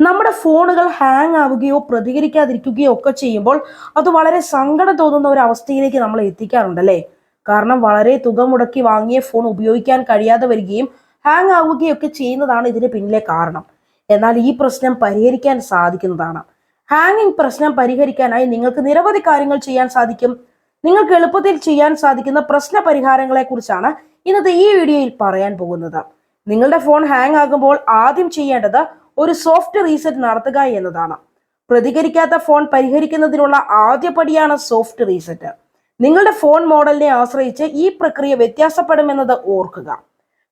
നമ്മുടെ ഫോണുകൾ ഹാങ് ആവുകയോ പ്രതികരിക്കാതിരിക്കുകയോ ഒക്കെ ചെയ്യുമ്പോൾ അത് വളരെ സങ്കടം തോന്നുന്ന ഒരു അവസ്ഥയിലേക്ക് നമ്മൾ എത്തിക്കാറുണ്ടല്ലേ. കാരണം വളരെ തുക മുടക്കി വാങ്ങിയ ഫോൺ ഉപയോഗിക്കാൻ കഴിയാതെ വരികയും ഹാങ് ആവുകയൊക്കെ ചെയ്യുന്നതാണ് ഇതിന് പിന്നിലെ കാരണം. എന്നാൽ ഈ പ്രശ്നം പരിഹരിക്കാൻ സാധിക്കുന്നതാണ്. ഹാങ്ങിങ് പ്രശ്നം പരിഹരിക്കാനായി നിങ്ങൾക്ക് നിരവധി കാര്യങ്ങൾ ചെയ്യാൻ സാധിക്കും. നിങ്ങൾക്ക് എളുപ്പത്തിൽ ചെയ്യാൻ സാധിക്കുന്ന പ്രശ്ന പരിഹാരങ്ങളെ കുറിച്ചാണ് ഇന്നത്തെ ഈ വീഡിയോയിൽ പറയാൻ പോകുന്നത്. നിങ്ങളുടെ ഫോൺ ഹാങ് ആകുമ്പോൾ ആദ്യം ചെയ്യേണ്ടത് ഒരു സോഫ്റ്റ് റീസെറ്റ് നടത്തുക എന്നതാണ്. പ്രതികരിക്കാത്ത ഫോൺ പരിഹരിക്കുന്നതിനുള്ള ആദ്യ പടിയാണ് സോഫ്റ്റ് റീസെറ്റ്. നിങ്ങളുടെ ഫോൺ മോഡലിനെ ആശ്രയിച്ച് ഈ പ്രക്രിയ വ്യത്യാസപ്പെടുമെന്നത് ഓർക്കുക.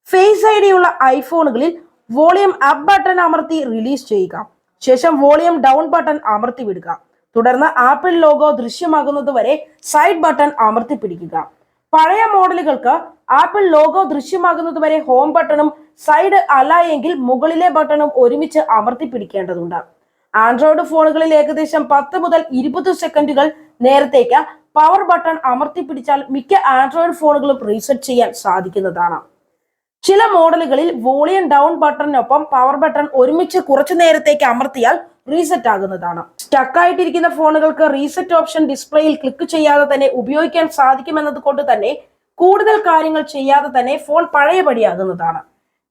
ഫേസ് ഐ ഡി ഉള്ള ഐഫോണുകളിൽ വോളിയം അപ്പ് ബട്ടൺ അമർത്തി റിലീസ് ചെയ്യുക. ശേഷം വോളിയം ഡൗൺ ബട്ടൺ അമർത്തി വിടുക. തുടർന്ന് ആപ്പിൾ ലോഗോ ദൃശ്യമാകുന്നത് വരെ സൈഡ് ബട്ടൺ അമർത്തി പിടിക്കുക. പഴയ മോഡലുകൾക്ക് ആപ്പിൾ ലോഗോ ദൃശ്യമാകുന്നത് വരെ ഹോം ബട്ടണും സൈഡ് അല്ല എങ്കിൽ മുകളിലെ ബട്ടണും ഒരുമിച്ച് അമർത്തി പിടിക്കേണ്ടതുണ്ട്. ആൻഡ്രോയിഡ് ഫോണുകളിൽ ഏകദേശം 10 മുതൽ 20 സെക്കൻഡുകൾ നേരത്തേക്ക് പവർ ബട്ടൺ അമർത്തി പിടിച്ചാൽ മിക്ക ആൻഡ്രോയിഡ് ഫോണുകളും റീസെറ്റ് ചെയ്യാൻ സാധിക്കുന്നതാണ്. ചില മോഡലുകളിൽ വോളിയം ഡൗൺ ബട്ടണിനൊപ്പം പവർ ബട്ടൺ ഒരുമിച്ച് കുറച്ചു നേരത്തേക്ക് അമർത്തിയാൽ റീസെറ്റ് ആകുന്നതാണ്. സ്റ്റക്ക് ആയിട്ടിരിക്കുന്ന ഫോണുകൾക്ക് റീസെറ്റ് ഓപ്ഷൻ ഡിസ്പ്ലേയിൽ ക്ലിക്ക് ചെയ്യാതെ തന്നെ ഉപയോഗിക്കാൻ സാധിക്കുമെന്നത് കൊണ്ട് തന്നെ കൂടുതൽ കാര്യങ്ങൾ ചെയ്യാതെ തന്നെ ഫോൺ പഴയപടിയാകുന്നതാണ്.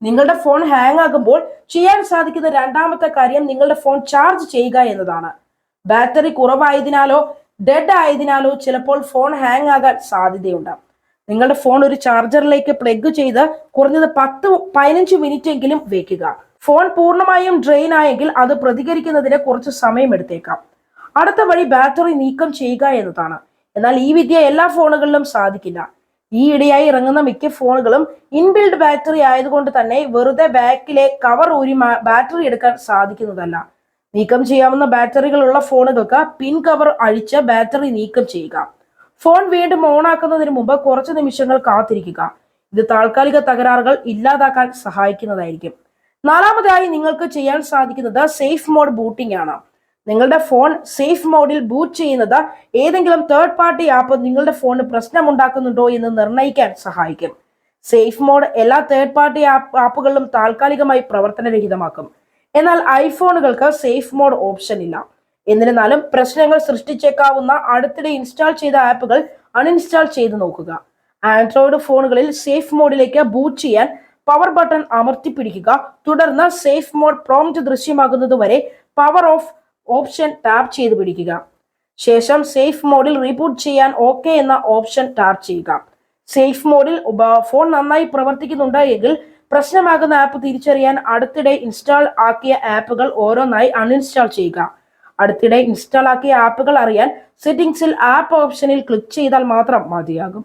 നിങ്ങളുടെ ഫോൺ ഹാങ് ആകുമ്പോൾ ചെയ്യാൻ സാധിക്കുന്ന രണ്ടാമത്തെ കാര്യം നിങ്ങളുടെ ഫോൺ ചാർജ് ചെയ്യുക എന്നതാണ്. ബാറ്ററി കുറവായതിനാലോ ഡെഡ് ആയതിനാലോ ചിലപ്പോൾ ഫോൺ ഹാങ് ആകാൻ സാധ്യതയുണ്ട്. നിങ്ങളുടെ ഫോൺ ഒരു ചാർജറിലേക്ക് പ്ലഗ് ചെയ്ത് കുറഞ്ഞത് 10-15 മിനിറ്റ് എങ്കിലും വെക്കുക. ഫോൺ പൂർണ്ണമായും ഡ്രെയിൻ ആയെങ്കിൽ അത് പ്രതികരിക്കുന്നതിന് കുറച്ച് സമയം എടുത്തേക്കാം. അടുത്ത വഴി ബാറ്ററി നീക്കം ചെയ്യുക എന്നതാണ്. എന്നാൽ ഈ വിദ്യ എല്ലാ ഫോണുകളിലും സാധിക്കില്ല. ഈയിടെയായി ഇറങ്ങുന്ന മിക്ക ഫോണുകളും ഇൻബിൽഡ് ബാറ്ററി ആയതുകൊണ്ട് തന്നെ വെറുതെ ബാക്കിലെ കവർ ഊരി ബാറ്ററി എടുക്കാൻ സാധിക്കുന്നതല്ല. നീക്കം ചെയ്യാവുന്ന ബാറ്ററികളുള്ള ഫോണുകൾക്ക് പിൻ കവർ അഴിച്ച് ബാറ്ററി നീക്കം ചെയ്യുക. ഫോൺ വീണ്ടും ഓൺ ആക്കുന്നതിന് മുമ്പ് കുറച്ച് നിമിഷങ്ങൾ കാത്തിരിക്കുക. ഇത് താൽക്കാലിക തകരാറുകൾ ഇല്ലാതാക്കാൻ സഹായിക്കുന്നതായിരിക്കും. നാലാമതായി നിങ്ങൾക്ക് ചെയ്യാൻ സാധിക്കുന്നത് സേഫ് മോഡ് ബൂട്ടിംഗ് ആണ്. നിങ്ങളുടെ ഫോൺ സേഫ് മോഡിൽ ബൂട്ട് ചെയ്യുന്നത് ഏതെങ്കിലും തേർഡ് പാർട്ടി ആപ്പ് നിങ്ങളുടെ ഫോണിന് പ്രശ്നമുണ്ടാക്കുന്നുണ്ടോ എന്ന് നിർണ്ണയിക്കാൻ സഹായിക്കും. സേഫ് മോഡ് എല്ലാ തേർഡ് പാർട്ടി ആപ്പുകളിലും താൽക്കാലികമായി പ്രവർത്തനരഹിതമാക്കും. എന്നാൽ ഐഫോണുകൾക്ക് സേഫ് മോഡ് ഓപ്ഷൻ ഇല്ല. എന്നിരുന്നാലും പ്രശ്നങ്ങൾ സൃഷ്ടിച്ചേക്കാവുന്ന അടുത്തിടെ ഇൻസ്റ്റാൾ ചെയ്ത ആപ്പുകൾ അൺഇൻസ്റ്റാൾ ചെയ്ത് നോക്കുക. ആൻഡ്രോയിഡ് ഫോണുകളിൽ സേഫ് മോഡിലേക്ക് ബൂട്ട് ചെയ്യാൻ പവർ ബട്ടൺ അമർത്തി പിടിക്കുക. തുടർന്ന് സേഫ് മോഡ് പ്രോംപ്റ്റ് ദൃശ്യമാകുന്നത് വരെ പവർ ഓഫ് ഓപ്ഷൻ ടാപ്പ് ചെയ്ത് പിടിക്കുക. ശേഷം സേഫ് മോഡിൽ റീബൂട്ട് ചെയ്യാൻ ഓക്കെ എന്ന ഓപ്ഷൻ ടാപ്പ് ചെയ്യുക. സേഫ് മോഡിൽ ഫോൺ നന്നായി പ്രവർത്തിക്കുന്നുണ്ട് എങ്കിൽ പ്രശ്നമാകുന്ന ആപ്പ് തിരിച്ചറിയാൻ അടുത്തിടെ ഇൻസ്റ്റാൾ ആക്കിയ ആപ്പുകൾ ഓരോന്നായി അൺഇൻസ്റ്റാൾ ചെയ്യുക. അടുത്തിടെ ഇൻസ്റ്റാൾ ആക്കിയ ആപ്പുകൾ അറിയാൻ സെറ്റിംഗ്സിൽ ആപ്പ് ഓപ്ഷനിൽ ക്ലിക്ക് ചെയ്താൽ മാത്രം മതിയാകും.